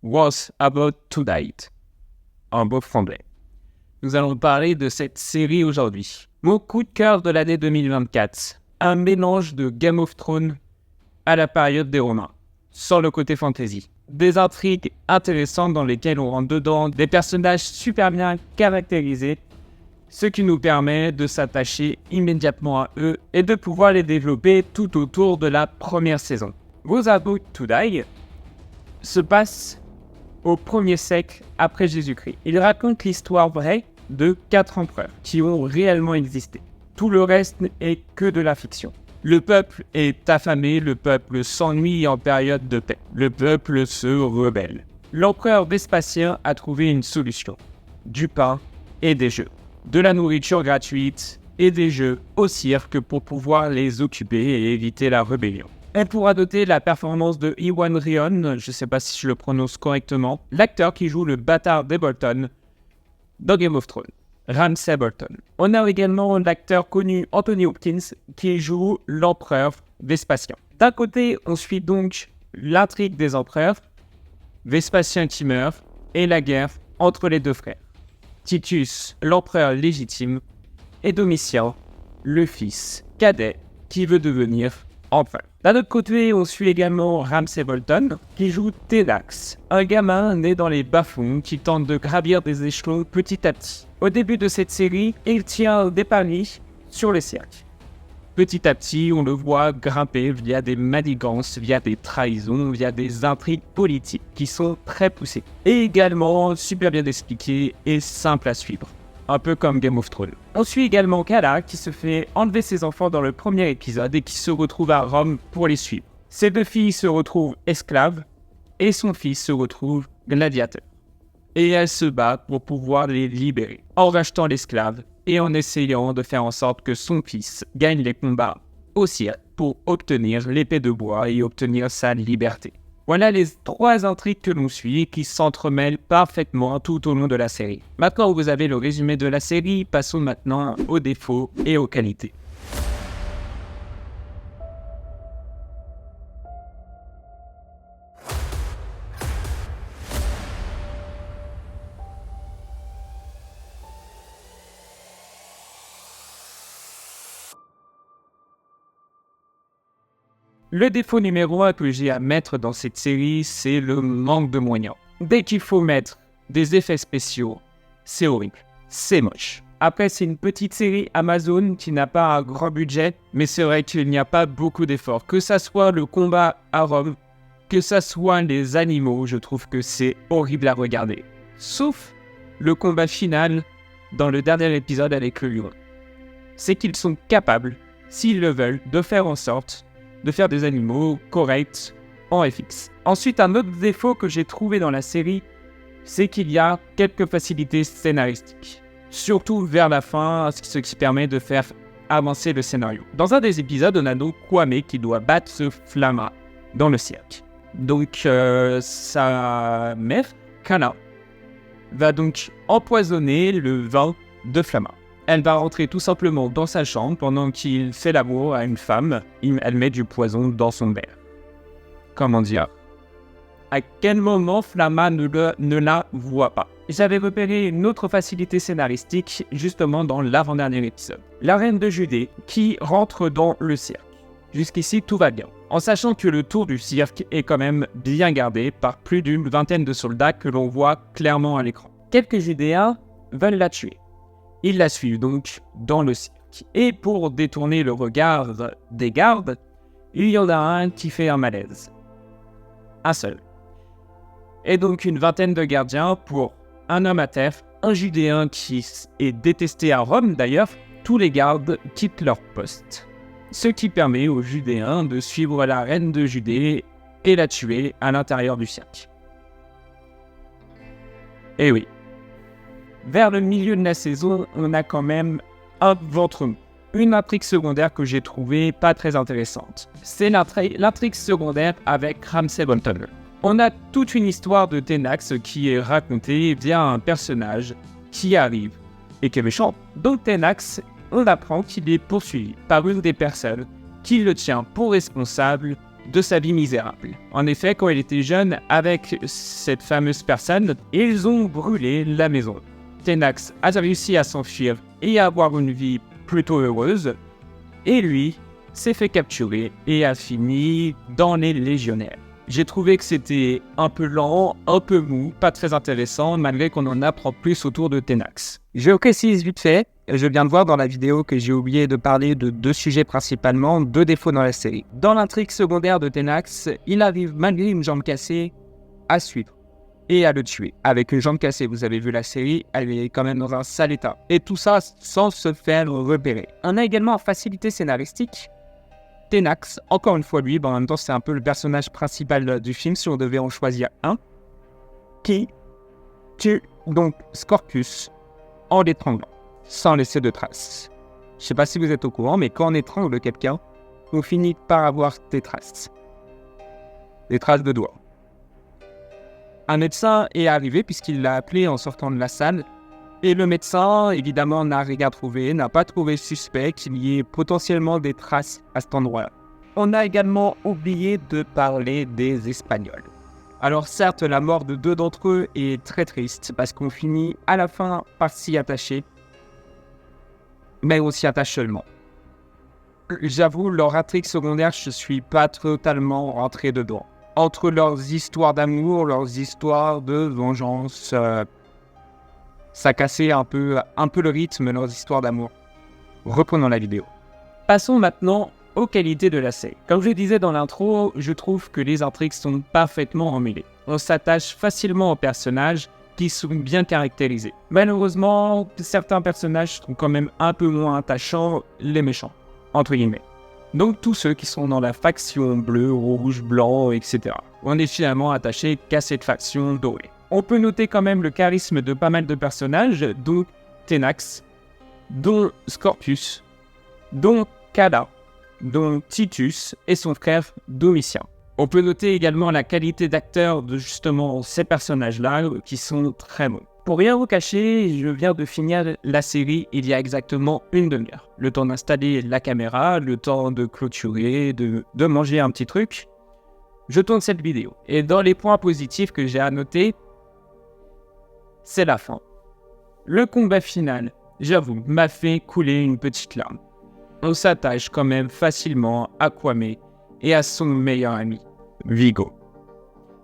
Was About to Die, en beau franglais. Nous allons parler de cette série aujourd'hui. Mon coup de cœur de l'année 2024. Un mélange de Game of Thrones à la période des Romains, sans le côté fantasy. Des intrigues intéressantes dans lesquelles on rentre dedans, des personnages super bien caractérisés, ce qui nous permet de s'attacher immédiatement à eux et de pouvoir les développer tout autour de la première saison. Was About to Die se passe au 1er siècle après Jésus-Christ. Il raconte l'histoire vraie de 4 empereurs qui ont réellement existé. Tout le reste n'est que de la fiction. Le peuple est affamé, le peuple s'ennuie en période de paix. Le peuple se rebelle. L'empereur Vespasien a trouvé une solution. Du pain et des jeux. De la nourriture gratuite et des jeux au cirque pour pouvoir les occuper et éviter la rébellion. Et pour adopter la performance de Iwan Rheon, je ne sais pas si je le prononce correctement, l'acteur qui joue le bâtard des Bolton dans Game of Thrones, Ramsay Bolton. On a également l'acteur connu Anthony Hopkins qui joue l'empereur Vespasien. D'un côté, on suit donc l'intrigue des empereurs, Vespasien qui meurt, et la guerre entre les deux frères. Titus, l'empereur légitime, et Domitien, le fils cadet qui veut devenir empereur. D'un autre côté, on suit également Ramsay Bolton, qui joue Tenax, un gamin né dans les bas-fonds qui tente de gravir des échelons petit à petit. Au début de cette série, il tient des paris sur les cirques. Petit à petit, on le voit grimper via des manigances, via des trahisons, via des intrigues politiques qui sont très poussées. Et également super bien expliquées et simples à suivre. Un peu comme Game of Thrones. On suit également Cala qui se fait enlever ses enfants dans le premier épisode et qui se retrouve à Rome pour les suivre. Ses 2 filles se retrouvent esclaves et son fils se retrouve gladiateur. Et elle se bat pour pouvoir les libérer en rachetant l'esclave et en essayant de faire en sorte que son fils gagne les combats au cirque pour obtenir l'épée de bois et obtenir sa liberté. Voilà les 3 intrigues que l'on suit et qui s'entremêlent parfaitement tout au long de la série. Maintenant que vous avez le résumé de la série, passons maintenant aux défauts et aux qualités. Le défaut numéro 1 que j'ai à mettre dans cette série, c'est le manque de moyens. Dès qu'il faut mettre des effets spéciaux, c'est horrible, c'est moche. Après, c'est une petite série Amazon qui n'a pas un grand budget, mais c'est vrai qu'il n'y a pas beaucoup d'efforts. Que ça soit le combat à Rome, que ça soit les animaux, je trouve que c'est horrible à regarder. Sauf le combat final dans le dernier épisode avec le lion. C'est qu'ils sont capables, s'ils le veulent, de faire en sorte de faire des animaux corrects en FX. Ensuite, un autre défaut que j'ai trouvé dans la série, c'est qu'il y a quelques facilités scénaristiques. Surtout vers la fin, ce qui permet de faire avancer le scénario. Dans un des épisodes, on a donc Kwame qui doit battre ce Flamma dans le cirque. Donc, sa mère, Kana, va donc empoisonner le vin de Flamma. Elle va rentrer tout simplement dans sa chambre pendant qu'il fait l'amour à une femme. Elle met du poison dans son verre. Comment dire ? À quel moment Flamma ne la voit pas ? J'avais repéré une autre facilité scénaristique justement dans l'avant-dernier épisode. La reine de Judée qui rentre dans le cirque. Jusqu'ici, tout va bien. En sachant que le tour du cirque est quand même bien gardé par plus d'une vingtaine de soldats que l'on voit clairement à l'écran. Quelques Judéens veulent la tuer. Ils la suivent donc dans le cirque. Et pour détourner le regard des gardes, il y en a un qui fait un malaise. Un seul. Et donc une vingtaine de gardiens pour un homme à terre, un Judéen qui est détesté à Rome d'ailleurs. Tous les gardes quittent leur poste. Ce qui permet aux Judéens de suivre la reine de Judée et la tuer à l'intérieur du cirque. Et oui. Vers le milieu de la saison, on a quand même un ventre mou. Une intrigue secondaire que j'ai trouvée pas très intéressante. C'est l'intrigue secondaire avec Ramsay Bolton. On a toute une histoire de Tenax qui est racontée via un personnage qui arrive et qui est méchant. Donc Tenax, on apprend qu'il est poursuivi par une des personnes qui le tient pour responsable de sa vie misérable. En effet, quand il était jeune, avec cette fameuse personne, ils ont brûlé la maison. Tenax a réussi à s'enfuir et à avoir une vie plutôt heureuse, et lui s'est fait capturer et a fini dans les légionnaires. J'ai trouvé que c'était un peu lent, un peu mou, pas très intéressant, malgré qu'on en apprend plus autour de Tenax. Je précise vite fait, je viens de voir dans la vidéo que j'ai oublié de parler de 2 sujets principalement, 2 défauts dans la série. Dans l'intrigue secondaire de Tenax, il arrive malgré une jambe cassée à suivre et à le tuer. Avec une jambe cassée, vous avez vu la série, elle est quand même dans un sale état. Et tout ça sans se faire repérer. On a également en facilité scénaristique Tenax, encore une fois lui, en même temps c'est un peu le personnage principal du film si on devait en choisir un, qui tue donc Scorpius en l'étranglant, sans laisser de traces. Je sais pas si vous êtes au courant, mais quand on étrangle quelqu'un, on finit par avoir des traces de doigts. Un médecin est arrivé puisqu'il l'a appelé en sortant de la salle. Et le médecin, évidemment, n'a rien trouvé, n'a pas trouvé suspect qu'il y ait potentiellement des traces à cet endroit-là. On a également oublié de parler des Espagnols. Alors certes, la mort de 2 d'entre eux est très triste, parce qu'on finit à la fin par s'y attacher, mais on s'y attache seulement. J'avoue, leur intrigue secondaire, je suis pas totalement rentré dedans. Entre leurs histoires d'amour, leurs histoires de vengeance... ça cassait un peu le rythme de leurs histoires d'amour. Reprenons la vidéo. Passons maintenant aux qualités de la série. Comme je le disais dans l'intro, je trouve que les intrigues sont parfaitement emmêlées. On s'attache facilement aux personnages qui sont bien caractérisés. Malheureusement, certains personnages sont quand même un peu moins attachants, les méchants, entre guillemets. Donc tous ceux qui sont dans la faction bleu, rouge, blanc, etc. On est finalement attaché qu'à cette faction dorée. On peut noter quand même le charisme de pas mal de personnages, dont Tenax, dont Scorpius, dont Cala, dont Titus et son frère Domitien. On peut noter également la qualité d'acteur de justement ces personnages-là, qui sont très bons. Pour rien vous cacher, je viens de finir la série il y a exactement 1 demi-heure. Le temps d'installer la caméra, le temps de clôturer, de manger un petit truc. Je tourne cette vidéo. Et dans les points positifs que j'ai à noter, c'est la fin. Le combat final, j'avoue, m'a fait couler une petite larme. On s'attache quand même facilement à Kwame et à son meilleur ami, Vigo.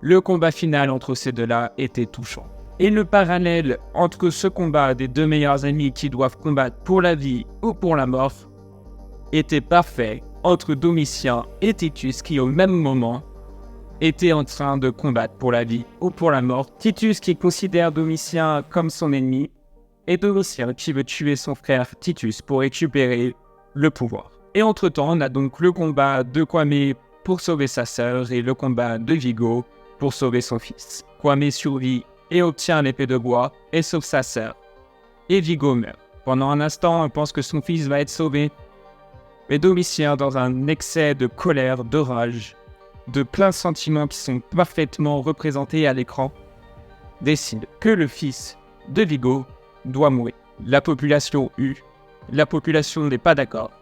Le combat final entre ces deux-là était touchant. Et le parallèle entre ce combat des 2 meilleurs amis qui doivent combattre pour la vie ou pour la mort était parfait entre Domitien et Titus qui au même moment était en train de combattre pour la vie ou pour la mort. Titus qui considère Domitien comme son ennemi et Domitien qui veut tuer son frère Titus pour récupérer le pouvoir. Et entre-temps, on a donc le combat de Kwame pour sauver sa sœur et le combat de Vigo pour sauver son fils. Kwame survit et obtient l'épée de bois et sauve sa sœur. Et Vigo meurt. Pendant un instant, on pense que son fils va être sauvé. Mais Domitien, dans un excès de colère, de rage, de plein sentiments qui sont parfaitement représentés à l'écran, décide que le fils de Vigo doit mourir. La population hue, la population n'est pas d'accord.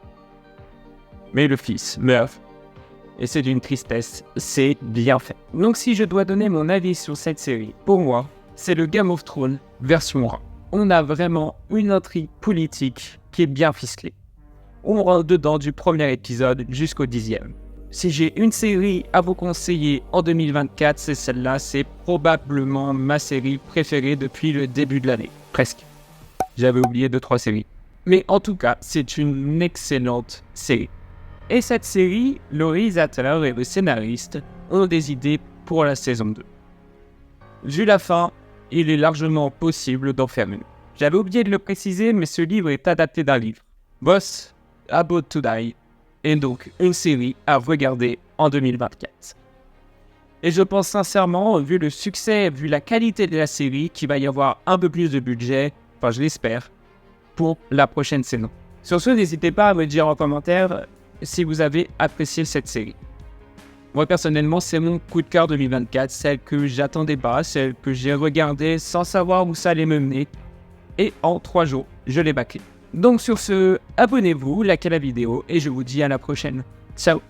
Mais le fils meurt. Et c'est d'une tristesse, c'est bien fait. Donc si je dois donner mon avis sur cette série, pour moi, c'est le Game of Thrones version rang. On a vraiment une intrigue politique qui est bien ficelée. On rentre dedans du premier épisode jusqu'au 10e. Si j'ai une série à vous conseiller en 2024, c'est celle-là. C'est probablement ma série préférée depuis le début de l'année. Presque. J'avais oublié 2-3 séries. Mais en tout cas, c'est une excellente série. Et cette série, le réalisateur et le scénariste ont des idées pour la saison 2. Vu la fin, il est largement possible d'en faire une. J'avais oublié de le préciser, mais ce livre est adapté d'un livre. Boss, About to Die, est donc une série à regarder en 2024. Et je pense sincèrement, vu le succès, vu la qualité de la série, qu'il va y avoir un peu plus de budget, enfin je l'espère, pour la prochaine saison. Sur ce, n'hésitez pas à me dire en commentaire si vous avez apprécié cette série. Moi personnellement, c'est mon coup de cœur 2024, celle que j'attendais pas, celle que j'ai regardée sans savoir où ça allait me mener. Et en 3 jours, je l'ai bâclé. Donc sur ce, abonnez-vous, likez la vidéo et je vous dis à la prochaine. Ciao!